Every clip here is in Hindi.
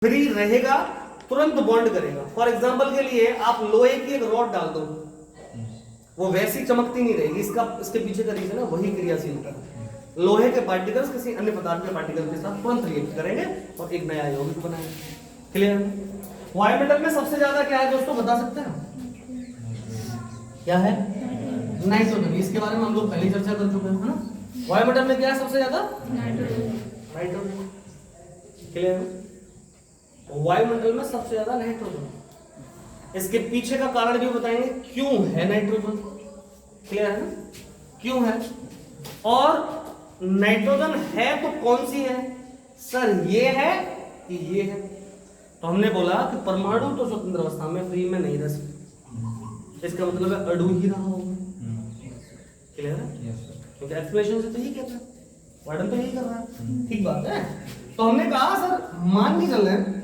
फ्री रहेगा, तुरंत बॉन्ड करेगा। फॉर एग्जांपल के लिए आप लोहे की एक रॉड डाल दो, वो वैसी चमकती नहीं रहेगी। इसके पीछे का रीजन है वही क्रियाशीलता। लोहे के पार्टिकल्स किसी अन्य पदार्थ के पार्टिकल के साथ तुरंत रिएक्ट करेंगे और एक नया यौगिक बनाएंगे। क्लियर? वायुमंडल में सबसे ज्यादा क्या है दोस्तों, बता सकते हैं? क्या है? नाइट्रोजन। इसके बारे में हम लोग पहले चर्चा कर चुके हैं ना। वायुमंडल में क्या है सबसे ज्यादा? नाइट्रोजन। क्लियर? वायुमंडल में सबसे ज्यादा नाइट्रोजन। इसके पीछे का कारण भी बताएंगे क्यों है नाइट्रोजन। क्लियर है ना, क्यों है? और नाइट्रोजन है तो कौन सी है सर, ये है कि ये है? तो हमने बोला कि परमाणु तो स्वतंत्र अवस्था में फ्री में नहीं रह सकते, इसका मतलब है अणु ही रहा होगा। क्लियर है? क्योंकि एक्सप्लेनेशन से तो यही कहता है, वर्णन तो यही कर रहा है। ठीक बात है। तो हमने कहा सर मान के चल रहे हैं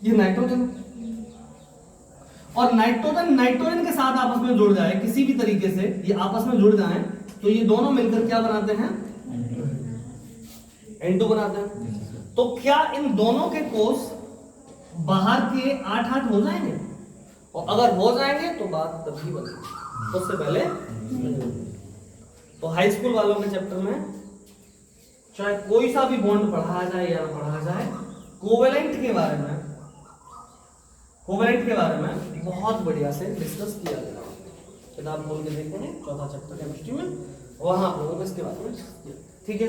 ये नाइट्रोजन, और नाइट्रोजन के साथ आपस में जुड़ जाए किसी भी तरीके से, ये आपस में जुड़ जाए तो ये दोनों मिलकर क्या बनाते हैं? N2 बनाते हैं। तो क्या इन दोनों के कोष बाहर के 8-8 हो जाएंगे? और अगर हो जाएंगे तो बात तभी बनेगी, उससे पहले। तो हाई स्कूल वालों के चैप्टर में चाहे कोई सा भी बॉन्ड पढ़ाया जाए या ना पढ़ाया जाए, कोवेलेंट के बारे में बहुत बढ़िया से डिस्कस किया गया। किताब खोल के देखेंगे, चौथा चैप्टर केमिस्ट्री में, वहां आप लोगों को इसके बारे में किया। ठीक है?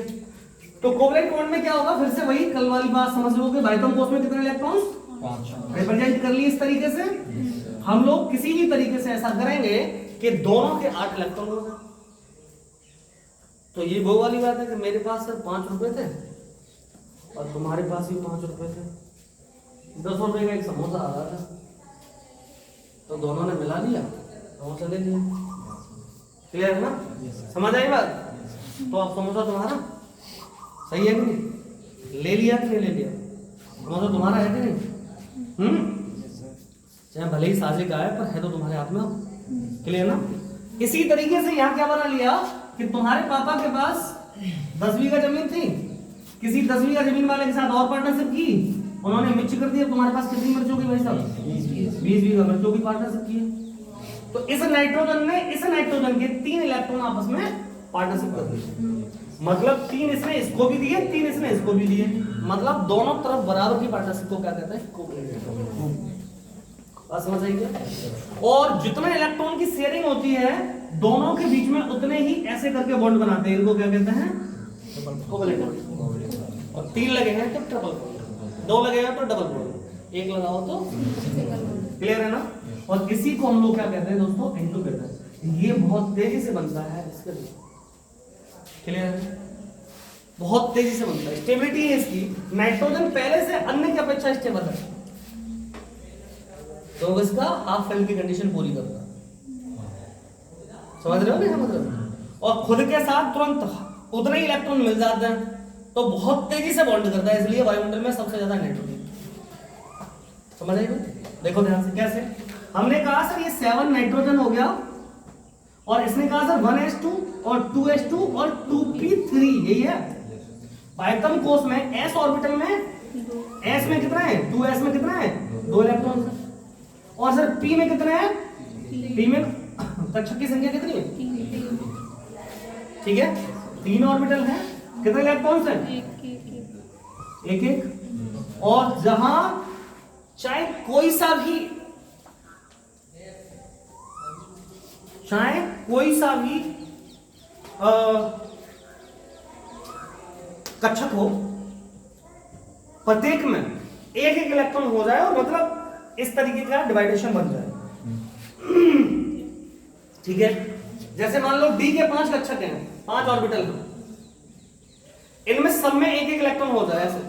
तो कोवेलेंट बॉन्ड में क्या होगा? फिर से वही कल वाली बात समझ लो कि बाइटम कोष में कितने इलेक्ट्रॉन्स? 5 रिप्रेजेंट कर लिए इस तरीके से। हम लोग किसी भी तरीके से ऐसा करेंगे कि दोनों के 8 इलेक्ट्रॉन हो गए। तो ये वो वाली बात है कि मेरे पास सर 5 रुपए थे और तुम्हारे पास भी 5 रुपए थे, 10 रुपए का एक समोसा आ रहा था, तो दोनों ने मिला लिया, समोसा ले लिया। क्लियर है ना? समझ आई बात? तो अब समोसा तुम्हारा सही है कि नहीं? ले लिया कि नहीं ले लिया? समोसा तुम्हारा है कि नहीं? चाहे भले ही साझे का है, पर है तो तुम्हारे हाथ में। क्लियर ना? इसी तरीके से यहाँ क्या बना लिया कि तुम्हारे पापा के पास 10 बीघा जमीन थी, किसी 10 बीघा जमीन वाले के साथ और पार्टनरशिप की, उन्होंने मिर्च कर दिया। तुम्हारे पास कितनी मिर्च होगी भाई साहब? 20 बीघा मिर्चों की पार्टनरशिप की है। तो इस नाइट्रोजन के 3 इलेक्ट्रॉन आपस में पार्टनरशिप कर दी। मतलब 3 इसने इसको भी दिए, 3 इसने इसको भी दिए। मतलब दोनों तरफ बराबर की पार्टनरशिप को क्या कहते हैं? कोवेलेंट। बात समझ आई क्या? और जितने इलेक्ट्रॉन की शेयरिंग होती है दोनों के बीच में, उतने ही ऐसे करके बॉन्ड बनाते हैं। इनको क्या कहते हैं? कोवेलेंट। और 3 लगे हैं तो ट्रिपल बॉन्ड, 2 लगे हैं तो डबल बॉन्ड, 1 लगाओ तो क्लियर है ना? और इसी को हम लोग क्या कहते हैं दोस्तों? N2 कहते हैं। ये बहुत तेजी से बनता है इसके लिए। क्लियर है? बहुत तेजी से बनता है, स्टेबिलिटी है इसकी। नाइट्रोजन पहले से अन्य की अपेक्षा स्टेबल है, तो इसका हाफ फेल्ड की कंडीशन पूरी करता है। समझ रहे हो नहीं समझ रहे हो? और खुद के साथ तुरंत उतने ही इलेक्ट्रॉन मिल जाते हैं, तो बहुत तेजी से बॉन्ड करता है। इसलिए वायुमंडल में सबसे ज्यादा नाइट्रोजन। समझ आएगा? देखो ध्यान से कैसे। हमने कहा सर ये 7 नाइट्रोजन हो गया, और इसने कहा सर 1s2 और 2s2 और 2p3, यही है। पाइथम कोष में s ऑर्बिटल में s में कितना है? 2s में कितना है? 2 इलेक्ट्रॉन। और सर p में कितना है? p में कक्षक की संख्या कितनी है? ठीक है, 3 ऑर्बिटल है, कितने इलेक्ट्रॉन्स हैं? एक। और जहां चाहे कोई सा भी कक्षक हो, प्रत्येक में एक इलेक्ट्रॉन हो जाए, और मतलब इस तरीके का डिवाइडेशन बन जाए। ठीक है? जैसे मान लो D के 5 कक्षक हैं, 5 ऑर्बिटल हैं, इनमें सब में एक इलेक्ट्रॉन हो जाए ऐसे।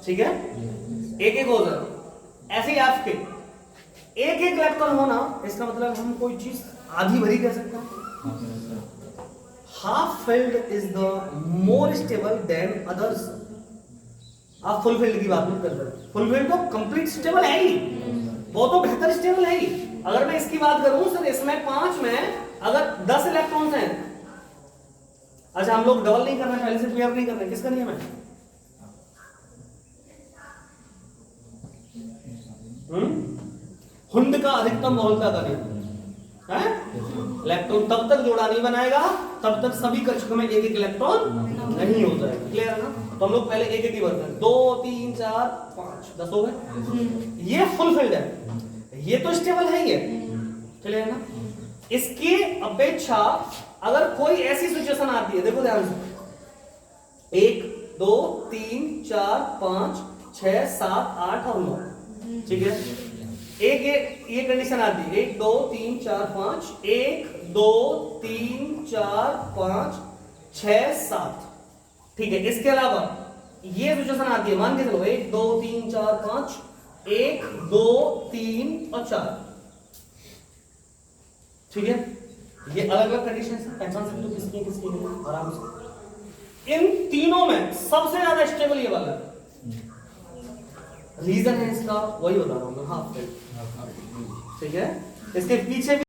ठीक है? एक हो जाए। ऐसे ही आपके एक इलेक्ट्रॉन होना, इसका मतलब हम कोई चीज आधी भरी कह सकते हैं। Half filled is the more stable than others. आप फुल फील्ड की बात नहीं कर रहे। फुल फील्ड तो कंप्लीट स्टेबल है ही, वो तो बेहतर स्टेबल है ही। अगर मैं इसकी बात करूं सर, इसमें 5 में अगर 10 इलेक्ट्रॉन्स हैं, अच्छा हम लोग डबल नहीं कर रहे, पहले से क्लियर नहीं कर रहे, किसका नियम है? हुंड का अधिकतम बहुलता का नियम है। इलेक्ट्रॉन तब तक जोड़ा नहीं बनाएगा तब तक सभी कक्षकों में एक एक इलेक्ट्रॉन नहीं हो जाएगा। क्लियर है ना? तो हम लोग पहले एक एक ही बढ़ते हैं, 2 3 4 5 10 हो गए। ये फुलफिल्ड है, ये तो स्टेबल है ही है। क्लियर है ना? इसकी अपेक्षा अगर कोई ऐसी सिचुएशन आती है, देखो ध्यान से, 1 2 3 4 5 6 7 8 और 9, ठीक है। एक ये कंडीशन आती है 1 2 3 4 5 1 2 3 4 5 6 7, ठीक है। इसके अलावा ये सिचुएशन आती है, मान के चलो 1 2 3 4 5 1 2 3 और 4, ठीक है। ये अलग अलग कंडीशन है, पहचान सकते हो किसकी किसकी नहीं आराम से। इन तीनों में सबसे ज्यादा स्टेबल ये वाला है। रीजन है इसका वही बता रहा हूं मैं, हाफ, ठीक है। इसके पीछे